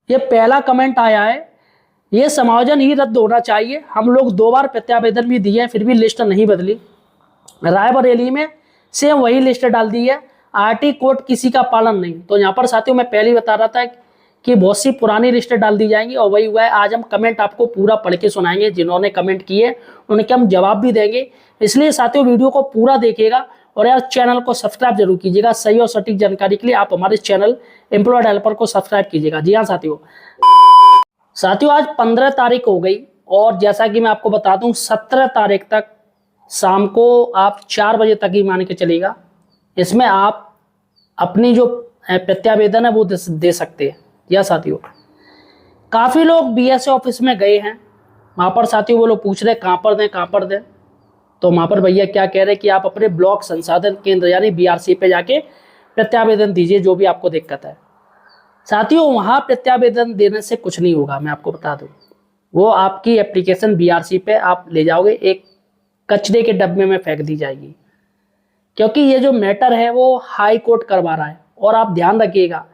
ये पहला कमेंट आया है, ये समायोजन ही रद्द होना चाहिए। हम लोग 2 बार प्रत्यावेदन भी दिए हैं, फिर भी लिस्ट नहीं बदली। रायबरेली में सेम वही लिस्ट डाल दी है, आरटी कोड किसी का पालन नहीं। तो यहाँ पर साथियों मैं पहले ही बता रहा था कि बहुत सी पुरानी लिस्ट डाल दी जाएंगी और वही हुआ है। आज हम कमेंट आपको पूरा पढ़ के सुनाएंगे, जिन्होंने कमेंट किए उनके हम जवाब भी देंगे। इसलिए साथियों वीडियो को पूरा देखिएगा और यार चैनल को सब्सक्राइब जरूर कीजिएगा। सही और सटीक जानकारी के लिए आप हमारे चैनल एम्प्लॉयड हेल्पर को सब्सक्राइब कीजिएगा। जी हाँ साथियों आज 15 तारीख हो गई और जैसा कि मैं आपको बता दूं 17 तारीख तक शाम को आप 4 बजे तक ही मान के चलेगा, इसमें आप अपनी जो प्रत्यावेदन है वो दे सकते हैं। या साथियों काफ़ी लोग बीएसए ऑफिस में गए हैं, वहाँ पर साथियों वो लोग पूछ रहे कहाँ पर दें। तो वहाँ पर भैया क्या कह रहे हैं कि आप अपने ब्लॉक संसाधन केंद्र यानी बीआरसी पे जाके प्रत्यावेदन दीजिए, जो भी आपको दिक्कत है। साथियों वहाँ प्रत्यावेदन देने से कुछ नहीं होगा, मैं आपको बता दूँ। वो आपकी एप्लीकेशन बीआरसी पे आप ले जाओगे, एक कचरे के डब्बे में फेंक दी जाएगी, क्योंकि ये जो मैटर है वो हाई कोर्ट करवा रहा है। और आप ध्यान रखिएगा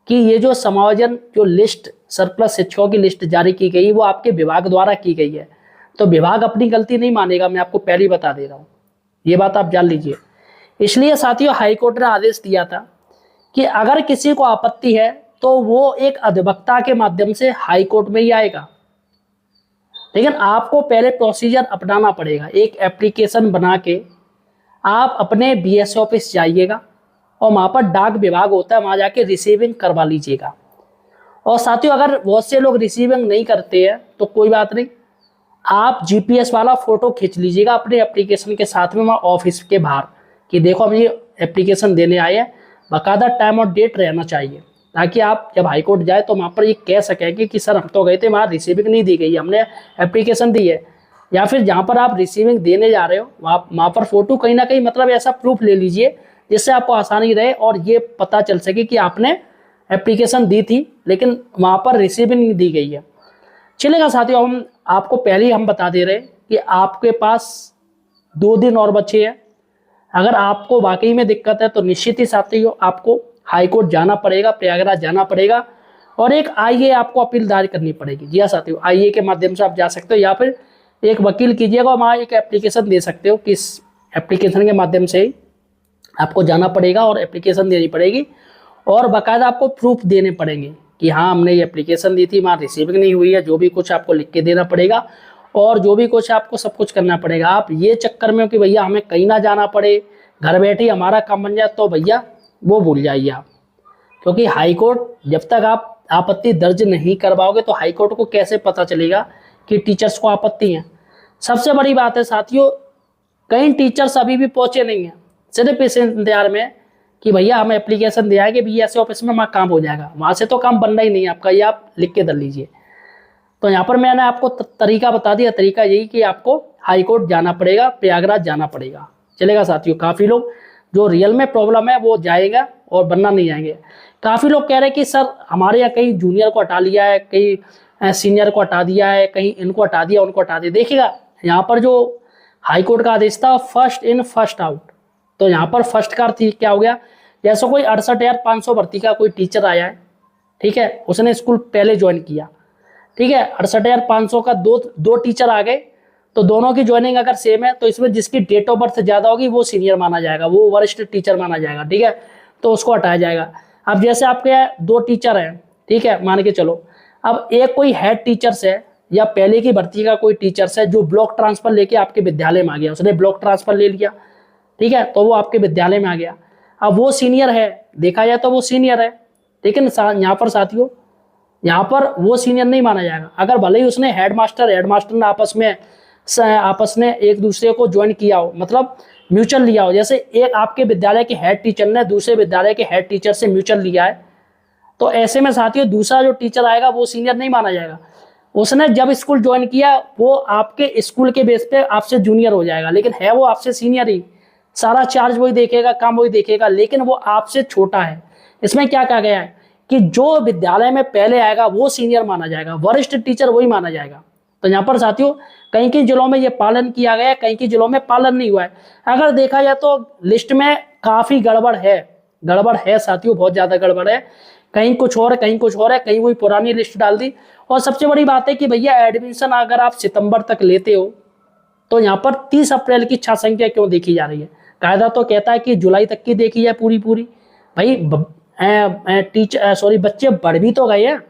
कि ये जो समायोजन जो लिस्ट सरप्लस शिक्षकों की लिस्ट जारी की गई वो आपके विभाग द्वारा की गई है, तो विभाग अपनी गलती नहीं मानेगा, मैं आपको पहले ही बता दे रहा हूँ, ये बात आप जान लीजिए। इसलिए साथियों हाईकोर्ट ने आदेश दिया था कि अगर किसी को आपत्ति है तो वो एक अधिवक्ता के माध्यम से हाईकोर्ट में ही आएगा, लेकिन आपको पहले प्रोसीजर अपनाना पड़ेगा। एक एप्लीकेशन बना के आप अपने बीएसए ऑफिस जाइएगा और वहाँ पर डाक विभाग होता है, वहाँ जाके रिसीविंग करवा लीजिएगा। और साथियों अगर बहुत से लोग रिसीविंग नहीं करते हैं तो कोई बात नहीं, आप जीपीएस वाला फोटो खींच लीजिएगा अपने एप्लीकेशन के साथ में वहाँ ऑफिस के बाहर कि देखो हम ये एप्लीकेशन देने आए हैं, बाकायदा टाइम और डेट रहना चाहिए, ताकि आप जब हाईकोर्ट जाए तो वहाँ पर ये कह सकेंगे कि सर हम तो गए थे, वहाँ रिसीविंग नहीं दी गई, हमने एप्लीकेशन दी है। या फिर जहाँ पर आप रिसीविंग देने जा रहे हो वहाँ पर फोटो कहीं ना कहीं मतलब ऐसा प्रूफ ले लीजिए जिससे आपको आसानी रहे और ये पता चल सके कि आपने एप्लीकेशन दी थी लेकिन वहाँ पर रिसीविंग नहीं दी गई है। चलेगा साथियों, हम आपको पहले ही हम बता दे रहे हैं कि आपके पास 2 दिन और बचे हैं। अगर आपको वाकई में दिक्कत है तो निश्चित ही साथियों आपको हाईकोर्ट जाना पड़ेगा, प्रयागराज जाना पड़ेगा और एक आईए आपको अपील दायर करनी पड़ेगी। जी हाँ साथियों, आईए के माध्यम से आप जा सकते हो या फिर एक वकील कीजिएगा और वहाँ एक एप्लीकेशन दे सकते हो। किस एप्लीकेशन के माध्यम से ही आपको जाना पड़ेगा और एप्लीकेशन देनी पड़ेगी और बाकायदा आपको प्रूफ देने पड़ेंगे कि हाँ हमने ये एप्लीकेशन दी थी, वहाँ रिसीविंग नहीं हुई है, जो भी कुछ आपको लिख के देना पड़ेगा और जो भी कुछ आपको सब कुछ करना पड़ेगा। आप ये चक्कर में हो कि भैया हमें कहीं ना जाना पड़े, घर बैठे हमारा काम बन जाए, तो भैया वो भूल जाइए आप, क्योंकि हाईकोर्ट जब तक आप आपत्ति दर्ज नहीं करवाओगे तो हाईकोर्ट को कैसे पता चलेगा कि टीचर्स को आपत्ति है। सबसे बड़ी बात है साथियों, कई टीचर्स अभी भी पहुंचे नहीं हैं, सिर्फ इस इंतजार में कि भैया हम एप्लीकेशन दे आएंगे बीएसए ऑफिस में, वहाँ काम हो जाएगा। वहाँ से तो काम बनना ही नहीं है आपका, ये आप लिख के दे लीजिए। तो यहाँ पर मैंने आपको तरीका बता दिया, तरीका यही कि आपको हाईकोर्ट जाना पड़ेगा, प्रयागराज जाना पड़ेगा। चलेगा साथियों, काफ़ी लोग जो रियल में प्रॉब्लम है वो जाएगा और बनना नहीं जाएंगे। काफ़ी लोग कह रहे हैं कि सर हमारे यहाँ कहीं जूनियर को हटा लिया है, कहीं सीनियर को हटा दिया है, कहीं इनको हटा दिया उनको हटा दिया। देखिएगा यहाँ पर जो हाईकोर्ट का आदेश था फर्स्ट इन फर्स्ट आउट, तो यहाँ पर फर्स्ट का अर्थ क्या हो गया, जैसे कोई 68,500 भर्ती का कोई टीचर आया है, ठीक है, उसने स्कूल पहले ज्वाइन किया, ठीक है, 68,500 का दो टीचर आ गए, तो दोनों की ज्वाइनिंग अगर सेम है तो इसमें जिसकी डेट ऑफ बर्थ ज़्यादा होगी वो सीनियर माना जाएगा, वो वरिष्ठ टीचर माना जाएगा, ठीक है, तो उसको हटाया जाएगा। अब जैसे आपके यहाँ 2 टीचर हैं, ठीक है, मान के चलो, अब एक कोई हेड टीचर्स है या पहले की भर्ती का कोई टीचर्स है जो ब्लॉक ट्रांसफर लेके आपके विद्यालय में आ गया, उसने ब्लॉक ट्रांसफर ले लिया, ठीक है, तो वो आपके विद्यालय में आ गया। अब वो सीनियर है, देखा जाए तो वो सीनियर है, लेकिन यहाँ पर साथियों यहाँ पर वो सीनियर नहीं माना जाएगा। अगर भले ही उसने हेडमास्टर ने आपस में एक दूसरे को ज्वाइन किया हो, मतलब म्यूचुअल लिया हो, जैसे एक आपके विद्यालय के हेड टीचर ने दूसरे विद्यालय के हेड टीचर से म्यूचुअल लिया है, तो ऐसे में साथियों दूसरा जो टीचर आएगा वो सीनियर नहीं माना जाएगा। उसने जब स्कूल ज्वाइन किया वो आपके स्कूल के बेस पे आपसे जूनियर हो जाएगा, लेकिन है वो आपसे सीनियर ही, सारा चार्ज वही देखेगा, काम वही देखेगा, लेकिन वो आपसे छोटा है। इसमें क्या कहा गया है कि जो विद्यालय में पहले आएगा वो सीनियर माना जाएगा, वरिष्ठ टीचर वही माना जाएगा। तो यहाँ पर साथियों कहीं कहीं जिलों में ये पालन किया गया है, कहीं कहीं जिलों में पालन नहीं हुआ है। अगर देखा जाए तो लिस्ट में काफ़ी गड़बड़ है साथियों, बहुत ज़्यादा गड़बड़ है, कहीं कुछ और है, कहीं कुछ और है, कहीं वही पुरानी लिस्ट डाल दी। और सबसे बड़ी बात है कि भैया एडमिशन अगर आप सितंबर तक लेते हो तो यहाँ पर 30 अप्रैल की छात्र संख्या क्यों देखी जा रही है? कायदा तो कहता है कि जुलाई तक की देखी जाए पूरी पूरी। भाई बच्चे बढ़ भी तो गए हैं,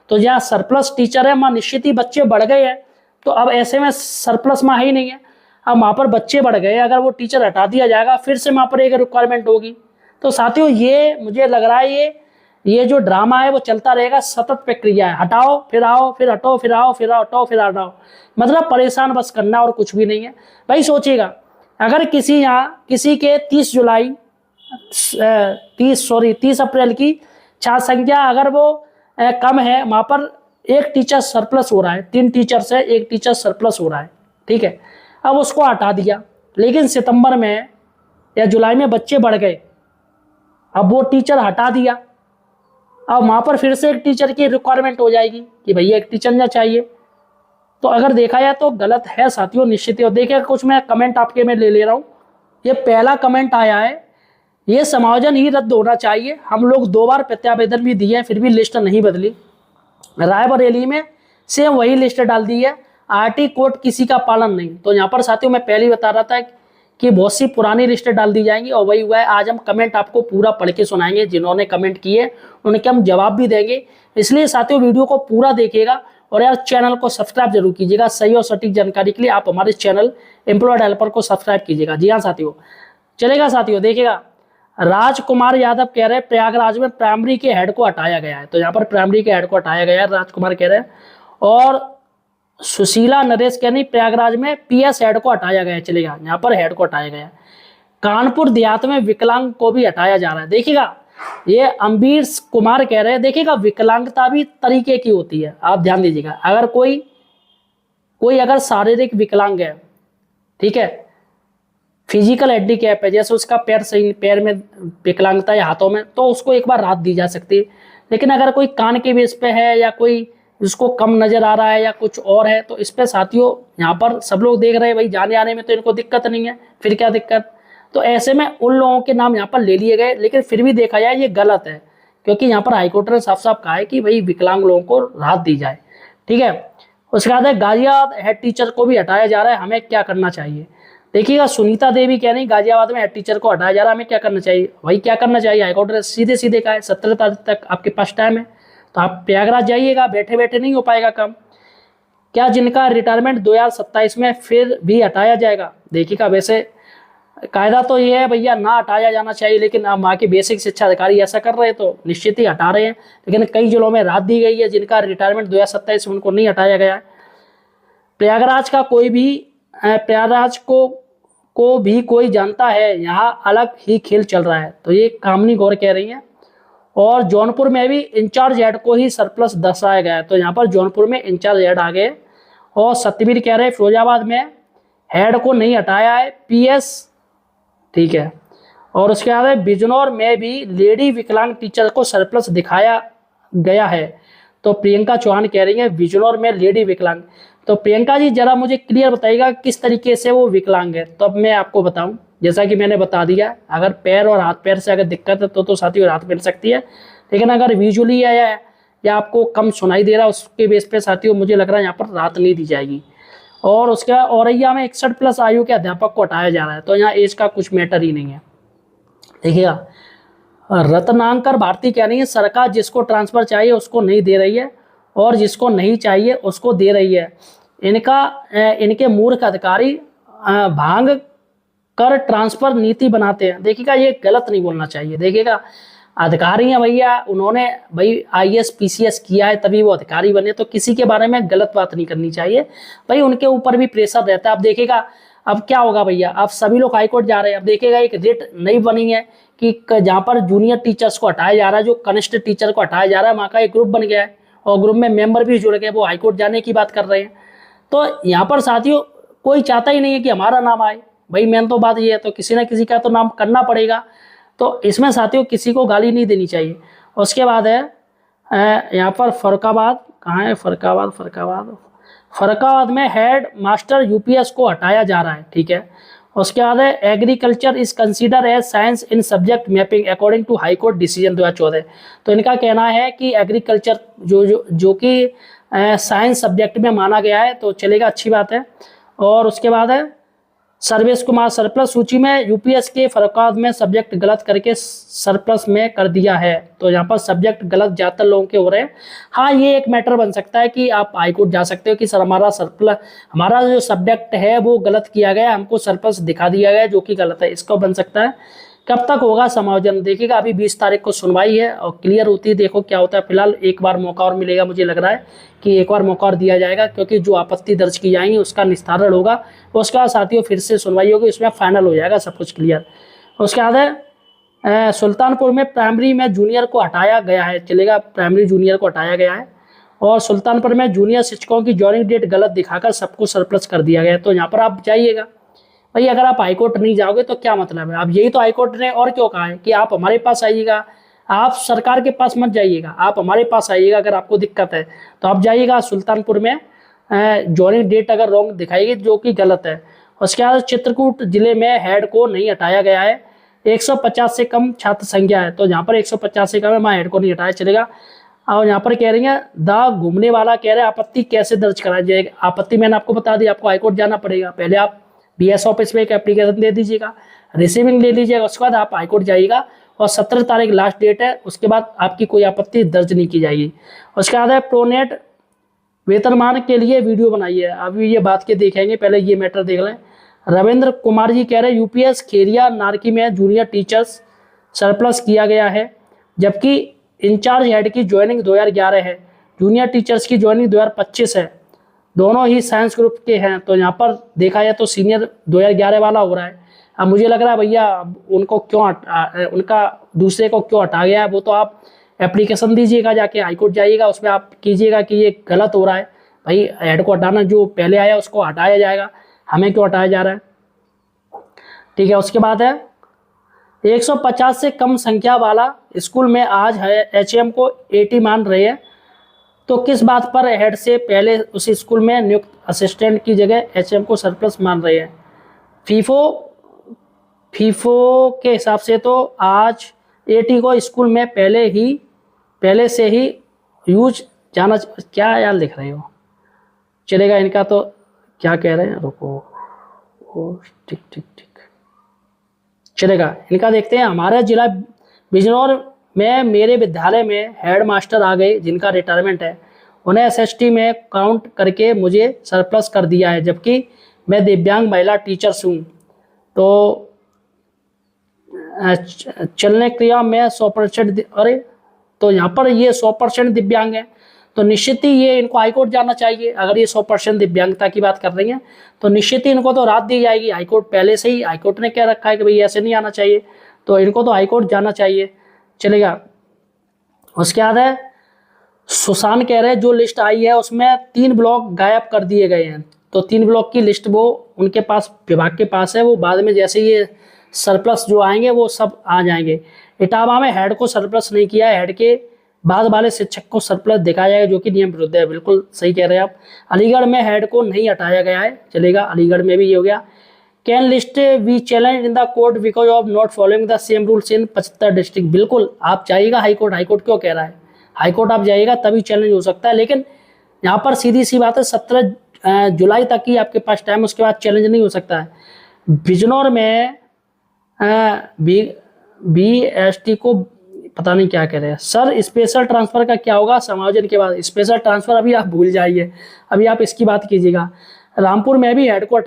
तो जहाँ सरप्लस टीचर है वहाँ निश्चित ही बच्चे बढ़ गए हैं। तो अब ऐसे में सरप्लस वहाँ ही नहीं है, अब वहाँ पर बच्चे बढ़ गए, अगर वो टीचर हटा दिया जाएगा फिर से वहाँ पर एक रिक्वायरमेंट होगी। तो साथियों ये मुझे लग रहा है ये जो ड्रामा है वो चलता रहेगा, सतत प्रक्रिया है, हटाओ फिर आओ, फिर हटाओ फिर आओ, फिर हटाओ फिर हटाओ, मतलब परेशान बस करना और कुछ भी नहीं है। भाई सोचिएगा, अगर किसी के 30 अप्रैल की छात्र संख्या अगर वो कम है, वहाँ पर एक टीचर सरप्लस हो रहा है, 3 टीचर से एक टीचर सरप्लस हो रहा है, ठीक है। अब उसको हटा दिया, लेकिन सितंबर में या जुलाई में बच्चे बढ़ गए, अब वो टीचर हटा दिया, अब वहाँ पर फिर से एक टीचर की रिक्वायरमेंट हो जाएगी कि भैया एक टीचर ना चाहिए। तो अगर देखा जाए तो गलत है साथियों, निश्चित ही। और देखिए कुछ मैं कमेंट आपके में ले रहा हूँ। ये पहला कमेंट आया है, ये समायोजन ही रद्द होना चाहिए, हम लोग 2 बार प्रत्यावेदन भी दिए हैं फिर भी लिस्ट नहीं बदली। रायबरेली में सेम वही लिस्ट डाल दी है, आरटी कोड किसी का पालन नहीं। तो यहाँ पर साथियों मैं पहले ही बता रहा था कि बहुत सी पुरानी लिस्ट डाल दी जाएंगी, और वही हुआ है। आज हम कमेंट आपको पूरा पढ़ के सुनाएंगे, जिन्होंने कमेंट किए उनके हम जवाब भी देंगे। इसलिए साथियों वीडियो को पूरा देखिएगा, और यार चैनल को सब्सक्राइब जरूर कीजिएगा। सही और सटीक जानकारी के लिए आप हमारे चैनल एम्प्लॉयड हेल्पर को सब्सक्राइब कीजिएगा। जी हाँ साथियों, चलेगा साथियों। देखिएगा, राजकुमार यादव कह रहे हैं प्रयागराज में प्राइमरी के हेड को हटाया गया है, तो यहाँ पर प्राइमरी के हेड को हटाया गया है, राजकुमार कह रहे हैं। और सुशीला नरेश कह रही प्रयागराज में पीएस हेड को हटाया गया है, चलेगा, यहाँ पर हेड को हटाया गया है। कानपुर देहात में विकलांग को भी हटाया जा रहा है। देखिएगा, ये अम्बीर कुमार कह रहे हैं, देखिएगा विकलांगता भी तरीके की होती है, आप ध्यान दीजिएगा। अगर कोई अगर शारीरिक विकलांग है, ठीक है, फिजिकल हैंडीकैप है, जैसे उसका पैर में विकलांगता है, हाथों में, तो उसको एक बार राहत दी जा सकती है। लेकिन अगर कोई कान के बेस पे है, या कोई जिसको कम नजर आ रहा है, या कुछ और है, तो इस पे साथियों यहाँ पर सब लोग देख रहे हैं भाई जाने आने में तो इनको दिक्कत नहीं है, फिर क्या दिक्कत। तो ऐसे में उन लोगों के नाम यहाँ पर ले लिए गए, लेकिन फिर भी देखा जाए ये गलत है, क्योंकि यहाँ पर हाईकोर्ट ने साफ साफ कहा है कि भाई विकलांग लोगों को राहत दी जाए, ठीक है। उसके बाद गाजियाबाद हेड टीचर को भी हटाया जा रहा है, हमें क्या करना चाहिए? देखिएगा, सुनीता देवी कह रही गाजियाबाद में हेड टीचर को हटाया जा रहा है, हमें क्या करना चाहिए? भाई क्या करना चाहिए, हाईकोर्ट ने सीधे सीधे कहा है 17 तारीख तक आपके पास टाइम है, तो आप प्रयागराज जाइएगा, बैठे बैठे नहीं हो पाएगा काम। क्या जिनका रिटायरमेंट 2027 में फिर भी हटाया जाएगा? देखिएगा, वैसे कायदा तो ये है भैया ना हटाया जाना चाहिए, लेकिन अब वहाँ के बेसिक शिक्षा अधिकारी ऐसा कर रहे हैं तो निश्चित ही हटा रहे हैं। लेकिन कई जिलों में राहत दी गई है, जिनका रिटायरमेंट 2027 में उनको नहीं हटाया गया है। प्रयागराज को भी कोई जानता है, यहाँ अलग ही खेल चल रहा है, तो ये कामनी गौर कह रही है। और जौनपुर में भी इंचार्ज हेड को ही सरप्लस दर्शाया गया है, तो यहाँ पर जौनपुर में इंचार्ज हेड आ गए। और सत्यवीर कह रहे फिरोजाबाद में हेड को नहीं हटाया है, पीएस, ठीक है। और उसके बाद बिजनौर में भी लेडी विकलांग टीचर को सरप्लस दिखाया गया है, तो प्रियंका चौहान कह रही है बिजनौर में लेडी विकलांग। तो प्रियंका जी जरा मुझे क्लियर बताइएगा किस तरीके से वो विकलांग है। तो अब मैं आपको बताऊं, जैसा कि मैंने बता दिया, अगर पैर और हाथ पैर से अगर दिक्कत है तो साथियों राहत मिल सकती है। लेकिन अगर विजुअली है या आपको कम सुनाई दे रहा है, उसके बेस पे साथियों मुझे लग रहा है यहाँ पर राहत नहीं दी जाएगी। और उसका औरैया में 61+ आयु के अध्यापक को हटाया जा रहा है, तो यहाँ एज का कुछ मैटर ही नहीं है। देखिएगा, रत्नाकर भारती कह रही है सरकार जिसको ट्रांसफर चाहिए उसको नहीं दे रही है, और जिसको नहीं चाहिए उसको दे रही है। इनके मूर्ख अधिकारी भांग कर ट्रांसफर नीति बनाते हैं। देखिएगा, ये गलत नहीं बोलना चाहिए। देखिएगा, अधिकारी हैं भैया, उन्होंने भाई IAS PCS किया है तभी वो अधिकारी बने, तो किसी के बारे में गलत बात नहीं करनी चाहिए भाई, उनके ऊपर भी प्रेशर रहता है। अब देखिएगा अब क्या होगा भैया, अब सभी लोग हाईकोर्ट जा रहे हैं। अब देखिएगा, एक रेट नई बनी है कि जहाँ पर जूनियर टीचर्स को हटाया जा रहा है, जो कनिष्ठ टीचर को हटाया जा रहा है, वहाँ का एक ग्रुप बन गया है, और ग्रुप में मेंबर भी जुड़ गए, वो हाईकोर्ट जाने की बात कर रहे हैं। तो यहाँ पर साथियों कोई चाहता ही नहीं है कि हमारा नाम आए, भाई मेन तो बात ये है, तो किसी ना किसी का तो नाम करना पड़ेगा। तो इसमें साथियों किसी को गाली नहीं देनी चाहिए। उसके बाद है यहाँ पर फर्रुखाबाद, कहाँ है फर्रुखाबाद में हेड मास्टर UPS को हटाया जा रहा है, ठीक है। उसके बाद है agriculture is consider as science in subject mapping according to high court decision 2014। तो इनका कहना है कि एग्रीकल्चर जो कि साइंस सब्जेक्ट में माना गया है, तो चलेगा, अच्छी बात है। और उसके बाद है सर्वेश कुमार सरप्लस सूची में यूपीएस के फरकात में सब्जेक्ट गलत करके सरप्लस में कर दिया है। तो यहाँ पर सब्जेक्ट गलत ज़्यादातर लोगों के हो रहे हैं। हाँ, ये एक मैटर बन सकता है कि आप हाईकोर्ट जा सकते हो कि सर हमारा जो सब्जेक्ट है वो गलत किया गया, हमको सरप्लस दिखा दिया गया जो कि गलत है, इसका बन सकता है। कब तक होगा समायोजन देखिएगा, अभी 20 तारीख को सुनवाई है और क्लियर होती है, देखो क्या होता है। फिलहाल एक बार मौका और मिलेगा, मुझे लग रहा है कि एक बार मौका और दिया जाएगा, क्योंकि जो आपत्ति दर्ज की जाएंगी उसका निस्तारण होगा, उसका साथियों फिर से सुनवाई होगी, उसमें फाइनल हो जाएगा सब कुछ क्लियर। उसके बाद है सुल्तानपुर में प्राइमरी में जूनियर को हटाया गया है, चलेगा, प्राइमरी जूनियर को हटाया गया है। और सुल्तानपुर में जूनियर शिक्षकों की जॉइनिंग डेट गलत दिखाकर सबको सरप्लस कर दिया गया है। तो यहाँ पर आप जाइएगा भाई, अगर आप हाईकोर्ट नहीं जाओगे तो क्या मतलब है। अब यही तो हाईकोर्ट ने और क्यों कहा है कि आप हमारे पास आइएगा, आप सरकार के पास मत जाइएगा, आप हमारे पास आइएगा। अगर आपको दिक्कत है तो आप जाइएगा सुल्तानपुर में जॉइनिंग डेट अगर रॉन्ग दिखाएगी जो कि गलत है। उसके बाद चित्रकूट जिले में हेड को नहीं हटाया गया है, 150 से कम छात्र संख्या है। तो यहाँ पर 150 से कम है, वहाँ हेड को नहीं हटाया, चलेगा। और यहाँ पर कह रही है द घूमने वाला कह रहे हैं आपत्ति कैसे दर्ज कराई जाएगी। आपत्ति मैंने आपको बता दी, आपको हाईकोर्ट जाना पड़ेगा। पहले आप बीएस ऑफिस में एक एप्लीकेशन दे दीजिएगा, रिसीविंग ले लीजिएगा, उसके बाद आप हाईकोर्ट जाइएगा और 17 तारीख लास्ट डेट है, उसके बाद आपकी कोई आपत्ति दर्ज नहीं की जाएगी। उसके बाद है प्रोनेट वेतनमान के लिए वीडियो बनाइए। अभी ये बात के देखेंगे, पहले ये मैटर देख लें। रविंद्र कुमार जी कह रहे हैं यूपीएस खेरिया नारकी में जूनियर टीचर्स सरप्लस किया गया है, जबकि इंचार्ज हेड की ज्वाइनिंग 2011 है, जूनियर टीचर्स की ज्वाइनिंग 2025 है, दोनों ही साइंस ग्रुप के हैं। तो यहाँ पर देखा जाए तो सीनियर 2011 वाला हो रहा है। अब मुझे लग रहा है भैया उनको क्यों उनका दूसरे को क्यों हटा गया है, वो तो आप एप्लीकेशन दीजिएगा, जाके हाईकोर्ट जाइएगा, उसमें आप कीजिएगा कि ये गलत हो रहा है भाई, हेड को हटाना, जो पहले आया उसको हटाया जाएगा, हमें क्यों हटाया जा रहा है, ठीक है। उसके बाद है 150 से कम संख्या वाला स्कूल में आज है एचएम को 80 मान रहे हैं, तो किस बात पर हेड से पहले उस स्कूल में नियुक्त असिस्टेंट की जगह एचएम को सरप्लस मान रहे हैं। फीफो के हिसाब से तो आज 80 को स्कूल में पहले से ही यूज जाना, क्या यार लिख रहे हो, चलेगा। इनका तो क्या कह रहे हैं, रुको, ठीक चलेगा। इनका देखते हैं। हमारा जिला बिजनौर में मेरे विद्यालय में हेड मास्टर आ गए जिनका रिटायरमेंट है, उन्हें एसएसटी में काउंट करके मुझे सरप्लस कर दिया है, जबकि मैं दिव्यांग महिला टीचर्स हूँ। तो चलने क्रिया में 100%, अरे तो यहाँ पर ये 100% दिव्यांग है, तो निश्चित ही ये इनको हाईकोर्ट जाना चाहिए। अगर ये 100% दिव्यांगता की बात कर रही हैं तो निश्चित ही इनको तो राहत दी जाएगी। हाईकोर्ट पहले से ही, हाईकोर्ट ने क्या रखा है कि भाई ऐसे नहीं आना चाहिए, तो इनको तो हाईकोर्ट जाना चाहिए, चलेगा। उसके बाद है सुशांत कह रहे हैं जो लिस्ट आई है उसमें 3 ब्लॉक गायब कर दिए गए हैं। तो 3 ब्लॉक की लिस्ट वो उनके पास, विभाग के पास है, वो बाद में जैसे ये सरप्लस जो आएंगे वो सब आ जाएंगे। इटावा में हेड को सरप्लस नहीं किया है, हेड के बाद वाले शिक्षक को सरप्लस दिखाया जाएगा, जो कि नियम विरुद्ध है। बिल्कुल सही कह रहे हैं आप। अलीगढ़ में हेड को नहीं हटाया गया है, चलेगा, अलीगढ़ में भी ये हो गया। Can list we challenge in the court because of not following the same rules in 75 district. बिल्कुल आप जाइएगा हाईकोर्ट, हाईकोर्ट क्यों कह रहा है, हाईकोर्ट आप जाइएगा तभी चैलेंज हो सकता है। लेकिन यहाँ पर सीधी सी बात है 17 जुलाई तक ही आपके पास टाइम, उसके बाद चैलेंज नहीं हो सकता है। बिजनौर में BST को पता नहीं क्या कह रहे हैं सर, स्पेशल ट्रांसफर का क्या होगा समायोजन के बाद। स्पेशल ट्रांसफर अभी आप भूल जाइए, अभी आप इसकी बात कीजिएगा। रामपुर में भी हेड को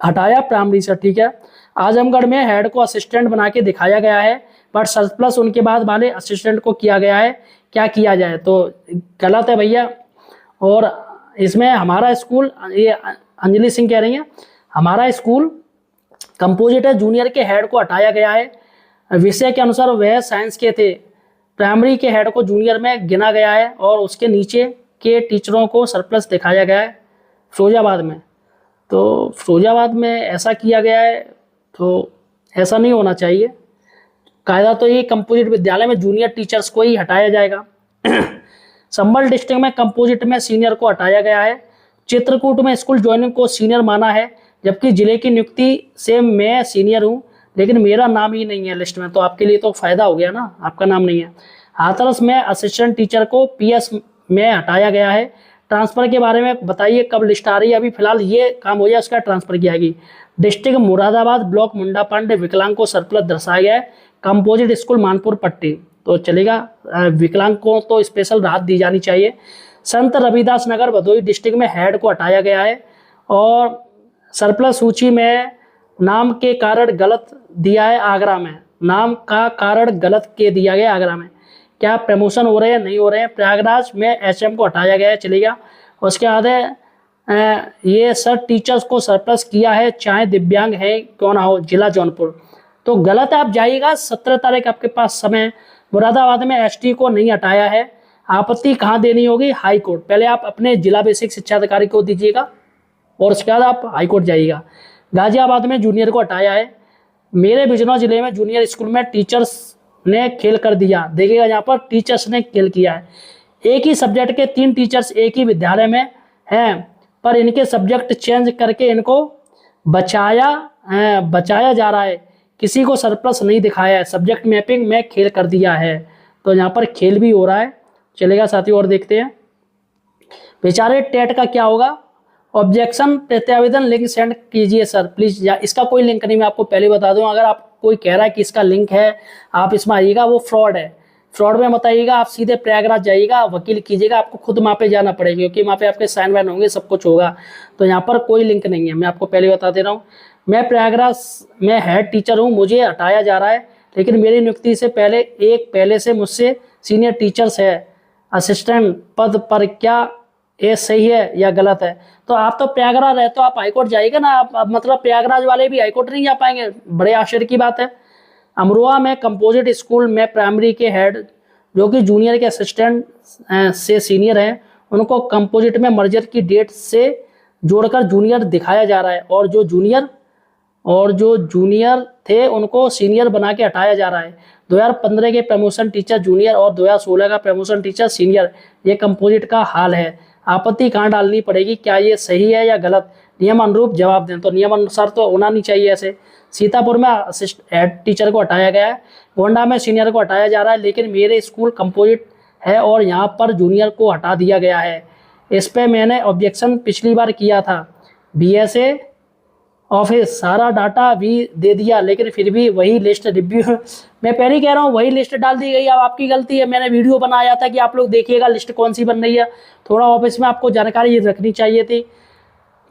हटाया प्राइमरी से, ठीक है। आजमगढ़ में हेड को असिस्टेंट बना के दिखाया गया है, बट सरप्लस उनके बाद वाले असिस्टेंट को किया गया है, क्या किया जाए, तो गलत है भैया। और इसमें हमारा स्कूल, ये अंजलि सिंह कह रही हैं, हमारा स्कूल कंपोजिटर जूनियर के हेड को हटाया गया है, विषय के अनुसार वह साइंस के थे। प्राइमरी के हेड को जूनियर में गिना गया है और उसके नीचे के टीचरों को सरप्लस दिखाया गया है फिरोजाबाद में। तो फिरोजाबाद में ऐसा किया गया है, तो ऐसा नहीं होना चाहिए। कायदा तो ये कंपोजिट विद्यालय में जूनियर टीचर्स को ही हटाया जाएगा। संभल डिस्ट्रिक्ट में कंपोजिट में सीनियर को हटाया गया है। चित्रकूट में स्कूल ज्वाइनिंग को सीनियर माना है, जबकि जिले की नियुक्ति से मैं सीनियर हूँ, लेकिन मेरा नाम ही नहीं है लिस्ट में, तो आपके लिए तो फायदा हो गया ना, आपका नाम नहीं है। हाथरस में असिस्टेंट टीचर को पीएस में हटाया गया है। ट्रांसफर के बारे में बताइए, कब लिस्ट आ रही है? अभी फिलहाल ये काम हो जाए, उसका ट्रांसफर की जाएगी। डिस्ट्रिक्ट मुरादाबाद ब्लॉक मुंडा पांडे विकलांग को सरप्लस दर्शाया गया है। कंपोजिट स्कूल मानपुर पट्टी, तो चलेगा, विकलांग को तो स्पेशल राहत दी जानी चाहिए। संत रविदास नगर भदोही डिस्ट्रिक्ट में हेड को हटाया गया है। और सरप्लस सूची में नाम के कारण गलत दिया है आगरा में, नाम का कारण गलत के दिया गया आगरा में। क्या प्रमोशन हो रहे हैं? नहीं हो रहे हैं। प्रयागराज में एचएम को हटाया गया है, चलेगा। उसके बाद है ये सर टीचर्स को सरप्लस किया है, चाहे दिव्यांग है क्यों ना हो, जिला जौनपुर, तो गलत है। आप जाइएगा, 17 तारीख आपके पास समय। मुरादाबाद में एसटी को नहीं हटाया है। आपत्ति कहाँ देनी होगी? High court. पहले आप अपने जिला बेसिक शिक्षा अधिकारी को दीजिएगा और उसके बाद आप हाई कोर्ट जाइएगा। गाजियाबाद में जूनियर को हटाया है। मेरे बिजनौर जिले में जूनियर स्कूल में टीचर्स ने खेल कर दिया। देखिएगा यहाँ पर टीचर्स ने खेल किया है। एक ही सब्जेक्ट के 3 टीचर्स एक ही विद्यालय में हैं, पर इनके सब्जेक्ट चेंज करके इनको बचाया जा रहा है। किसी को सरप्लस नहीं दिखाया है। सब्जेक्ट मैपिंग में खेल कर दिया है, तो यहाँ पर खेल भी हो रहा है, चलेगा साथियों। और देखते हैं बेचारे टेट का क्या होगा। ऑब्जेक्शन प्रत्यावेदन लिंक सेंड कीजिए सर प्लीज। या इसका कोई लिंक नहीं, मैं आपको पहले बता दूं। अगर आप कोई कह रहा है कि इसका लिंक है, आप इसमें आइएगा, वो फ्रॉड है। फ्रॉड में मत आइएगा, आप सीधे प्रयागराज जाइएगा, वकील कीजिएगा, आपको खुद वहाँ पे जाना पड़ेगा, क्योंकि वहाँ पे आपके साइन वाइन होंगे, सब कुछ होगा। तो यहाँ पर कोई लिंक नहीं है, मैं आपको पहले बता दे रहा हूँ। मैं प्रयागराज में हेड टीचर हूँ, मुझे हटाया जा रहा है, लेकिन मेरी नियुक्ति से पहले से मुझसे सीनियर टीचर्स है असिस्टेंट पद पर। क्या ये सही है या गलत है? तो आप तो प्रयागराज है, तो आप हाईकोर्ट जाइएगा ना। आप मतलब प्रयागराज वाले भी हाईकोर्ट नहीं जा पाएंगे? बड़े आश्चर्य की बात है। अमरोहा में कंपोजिट स्कूल में प्राइमरी के हेड जो कि जूनियर के असिस्टेंट से सीनियर हैं, उनको कंपोजिट में मर्जर की डेट से जोड़कर जूनियर दिखाया जा रहा है, और जो जूनियर थे उनको सीनियर बना के हटाया जा रहा है। 2015 के प्रमोशन टीचर जूनियर और 2016 का प्रमोशन टीचर सीनियर, ये कंपोजिट का हाल है। आपत्ति कहाँ डालनी पड़ेगी? क्या ये सही है या गलत? नियम अनुरूप जवाब दें। तो नियम अनुसार तो होना नहीं चाहिए ऐसे। सीतापुर में हेड टीचर को हटाया गया है। गोंडा में सीनियर को हटाया जा रहा है, लेकिन मेरे स्कूल कंपोजिट है और यहाँ पर जूनियर को हटा दिया गया है। इस पर मैंने ऑब्जेक्शन पिछली बार किया था। BSA ऑफिस सारा डाटा भी दे दिया, लेकिन फिर भी वही लिस्ट रिव्यू मैं पहले ही कह रहा हूँ, वही लिस्ट डाल दी गई। अब आपकी गलती है। मैंने वीडियो बनाया था कि आप लोग देखिएगा लिस्ट कौन सी बन रही है। थोड़ा ऑफिस में आपको जानकारी रखनी चाहिए थी।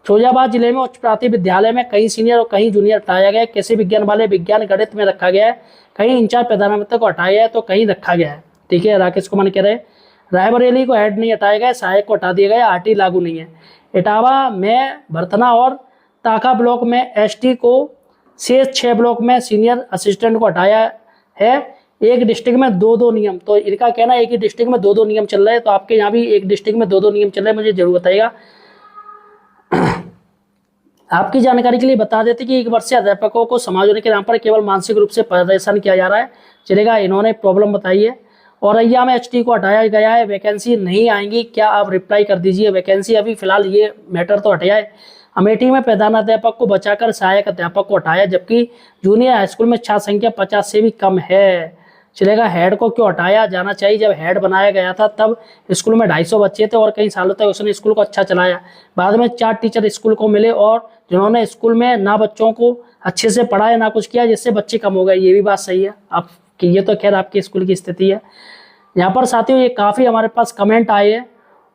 फिरोजाबाद जिले में उच्च प्राथमिक विद्यालय में कहीं सीनियर और कहीं जूनियर हटाया गया है। कृषि विज्ञान वाले विज्ञान गणित में रखा गया है। कहीं इंचार्ज प्रधानाध्यापक को हटाया गया है, तो कहीं रखा गया है। ठीक है, राकेश कुमार कह रहे हैं। रायबरेली को हेड नहीं हटाया गया, सहायक को हटा दिया गया, RT लागू नहीं है। इटावा में भरतना और ताका ब्लॉक में ST को, शेष 6 ब्लॉक में सीनियर असिस्टेंट को हटाया है। एक डिस्ट्रिक्ट में 2-2 नियम, तो इनका कहना है एक ही डिस्ट्रिक्ट में 2-2 नियम चल रहे हैं। तो आपके यहाँ भी एक डिस्ट्रिक्ट में 2-2 नियम चल रहे हैं, मुझे जरूर बताइएगा। आपकी जानकारी के लिए बता देते कि 1 वर्षीय अध्यापकों को समायोजन के नाम पर केवल मानसिक रूप से परेशान किया जा रहा है, चलेगा। इन्होंने प्रॉब्लम बताई है। औरैया में HT को हटाया गया है, वैकेंसी नहीं आएंगी, क्या आप रिप्लाई कर दीजिए? वैकेंसी अभी फिलहाल ये मैटर तो हटाया है। अमेठी में प्रधानाध्यापक को बचाकर सहायक अध्यापक को हटाया, जबकि जूनियर हाई स्कूल में छात्र संख्या 50 से भी कम है, चलेगा। हेड को क्यों हटाया जाना चाहिए? जब हेड बनाया गया था तब स्कूल में 250 बच्चे थे और कई सालों तक उसने स्कूल को अच्छा चलाया। बाद में 4 टीचर स्कूल को मिले और जिन्होंने स्कूल में ना बच्चों को अच्छे से पढ़ाया ना कुछ किया, जिससे बच्चे कम हो गए। ये भी बात सही है आप कि ये तो खैर आपकी स्कूल की स्थिति है। यहाँ पर साथियों ये काफ़ी हमारे पास कमेंट आए हैं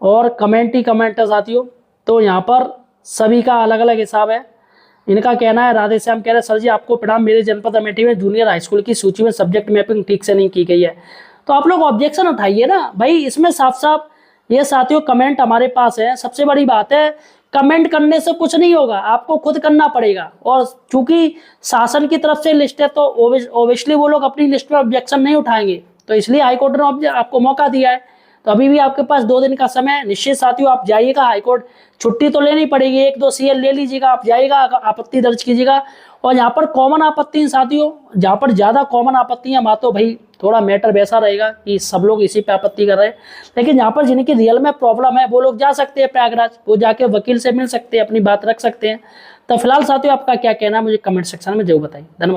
और कमेंट ही कमेंट है साथियों। तो यहाँ पर सभी का अलग अलग हिसाब है। इनका कहना है, राधे श्याम कह रहे हैं सर जी आपको प्रणाम, मेरे जनपद अमेठी में जूनियर हाई स्कूल की सूची में सब्जेक्ट मैपिंग ठीक से नहीं की गई है। तो आप लोग ऑब्जेक्शन उठाइए ना भाई, इसमें साफ साफ ये साथियों कमेंट हमारे पास है। सबसे बड़ी बात है, कमेंट करने से कुछ नहीं होगा, आपको खुद करना पड़ेगा। और चूंकि शासन की तरफ से लिस्ट है तो ओबियसली वो लोग अपनी लिस्ट पर ऑब्जेक्शन नहीं उठाएंगे, तो इसलिए हाईकोर्ट ने आपको मौका दिया है। तो अभी भी आपके पास 2 दिन का समय है। निश्चित साथियों आप जाइएगा हाईकोर्ट, छुट्टी तो लेनी पड़ेगी, 1-2 CL ले लीजिएगा, आप जाइएगा, आपत्ति दर्ज कीजिएगा। और यहाँ पर कॉमन आपत्ति साथियों, जहाँ पर ज़्यादा कॉमन आपत्तियाँ वहाँ तो भाई थोड़ा मैटर वैसा रहेगा कि सब लोग इसी पे आपत्ति कर रहे हैं। लेकिन यहाँ पर जिनकी रियल में प्रॉब्लम है वो लोग जा सकते हैं प्रयागराज, वो जाके वकील से मिल सकते हैं, अपनी बात रख सकते हैं। तो फिलहाल साथियों आपका क्या कहना है मुझे कमेंट सेक्शन में जरूर बताइए। धन्यवाद।